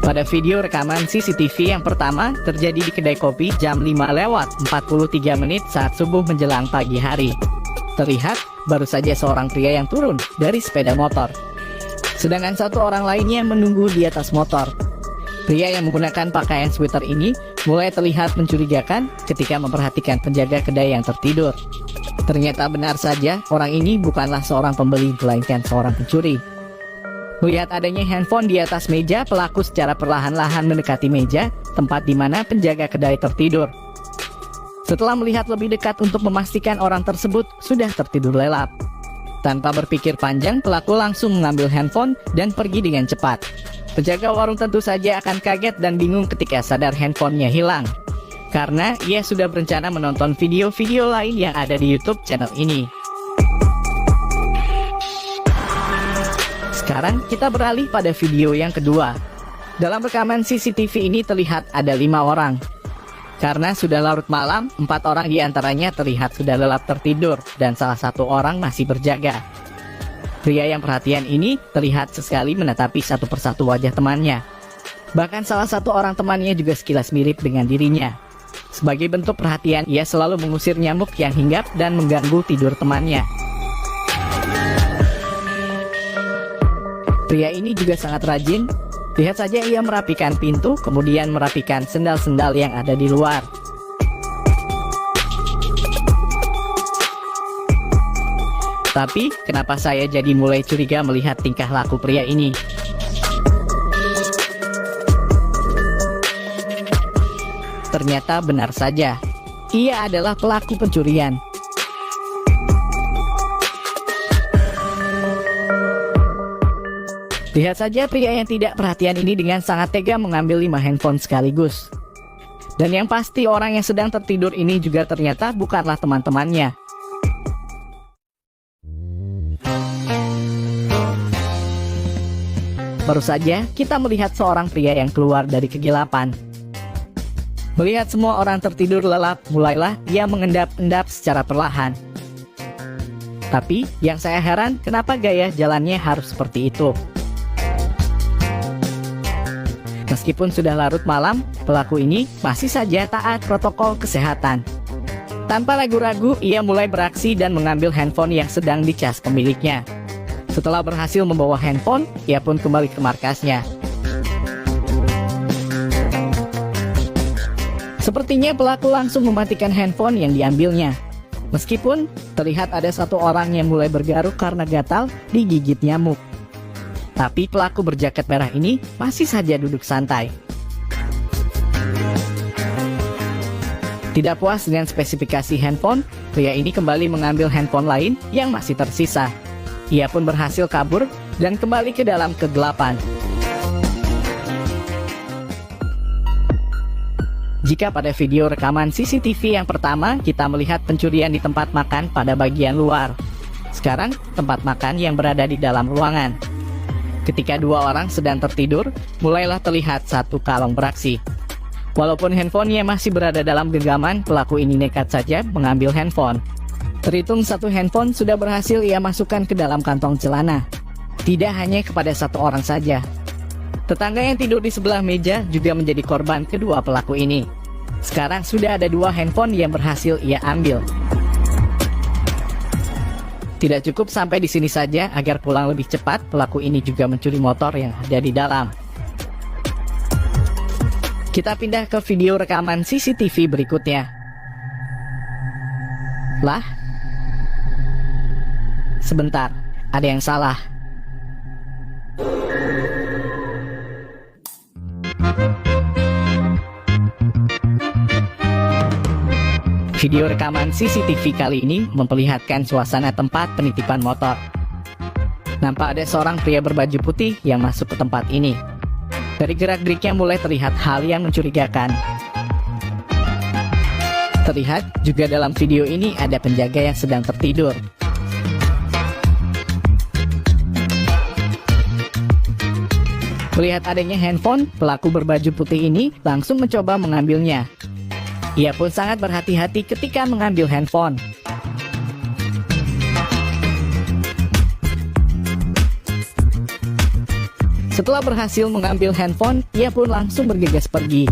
Pada video rekaman CCTV yang pertama terjadi di kedai kopi jam 5:43 saat subuh menjelang pagi hari. Terlihat baru saja seorang pria yang turun dari sepeda motor. Sedangkan satu orang lainnya menunggu di atas motor. Pria yang menggunakan pakaian sweater ini mulai terlihat mencurigakan ketika memperhatikan penjaga kedai yang tertidur. Ternyata benar saja orang ini bukanlah seorang pembeli melainkan seorang pencuri. Melihat adanya handphone di atas meja, pelaku secara perlahan-lahan mendekati meja tempat di mana penjaga kedai tertidur. Setelah melihat lebih dekat untuk memastikan orang tersebut sudah tertidur lelap. Tanpa berpikir panjang, pelaku langsung mengambil handphone dan pergi dengan cepat. Penjaga warung tentu saja akan kaget dan bingung ketika sadar handphonenya hilang. Karena ia sudah berencana menonton video-video lain yang ada di YouTube channel ini. Sekarang kita beralih pada video yang kedua. Dalam rekaman CCTV ini terlihat ada 5 orang. Karena sudah larut malam, 4 orang diantaranya terlihat sudah lelap tertidur dan salah satu orang masih berjaga. Pria yang perhatian ini terlihat sesekali menatapi satu persatu wajah temannya. Bahkan salah satu orang temannya juga sekilas mirip dengan dirinya. Sebagai bentuk perhatian, ia selalu mengusir nyamuk yang hinggap dan mengganggu tidur temannya. Pria ini juga sangat rajin. Lihat saja ia merapikan pintu, kemudian merapikan sendal-sendal yang ada di luar. Tapi, kenapa saya jadi mulai curiga melihat tingkah laku pria ini? Ternyata benar saja, ia adalah pelaku pencurian. Lihat saja pria yang tidak perhatian ini dengan sangat tega mengambil 5 handphone sekaligus. Dan yang pasti orang yang sedang tertidur ini juga ternyata bukanlah teman-temannya. Baru saja kita melihat seorang pria yang keluar dari kegelapan. Melihat semua orang tertidur lelap, mulailah ia mengendap-endap secara perlahan. Tapi yang saya heran, kenapa gaya jalannya harus seperti itu? Meskipun sudah larut malam, pelaku ini masih saja taat protokol kesehatan. Tanpa ragu-ragu, ia mulai beraksi dan mengambil handphone yang sedang dicas pemiliknya. Setelah berhasil membawa handphone, ia pun kembali ke markasnya. Sepertinya pelaku langsung mematikan handphone yang diambilnya. Meskipun terlihat ada satu orang yang mulai bergaruk karena gatal digigit nyamuk. Tapi pelaku berjaket merah ini masih saja duduk santai. Tidak puas dengan spesifikasi handphone, pria ini kembali mengambil handphone lain yang masih tersisa. Ia pun berhasil kabur dan kembali ke dalam kegelapan. Jika pada video rekaman CCTV yang pertama kita melihat pencurian di tempat makan pada bagian luar. Sekarang tempat makan yang berada di dalam ruangan. Ketika 2 orang sedang tertidur, mulailah terlihat satu kalong beraksi. Walaupun handphonenya masih berada dalam genggaman, pelaku ini nekat saja mengambil handphone. Terhitung 1 handphone sudah berhasil ia masukkan ke dalam kantong celana. Tidak hanya kepada 1 orang saja. Tetangga yang tidur di sebelah meja juga menjadi korban kedua pelaku ini. Sekarang sudah ada 2 handphone yang berhasil ia ambil. Tidak cukup sampai di sini saja, agar pulang lebih cepat, pelaku ini juga mencuri motor yang ada di dalam. Kita pindah ke video rekaman CCTV berikutnya. Lah? Sebentar, ada yang salah. Video rekaman CCTV kali ini memperlihatkan suasana tempat penitipan motor. Nampak ada seorang pria berbaju putih yang masuk ke tempat ini. Dari gerak-geriknya mulai terlihat hal yang mencurigakan. Terlihat juga dalam video ini ada penjaga yang sedang tertidur. Melihat adanya handphone, pelaku berbaju putih ini langsung mencoba mengambilnya. Ia pun sangat berhati-hati ketika mengambil handphone. Setelah berhasil mengambil handphone, ia pun langsung bergegas pergi.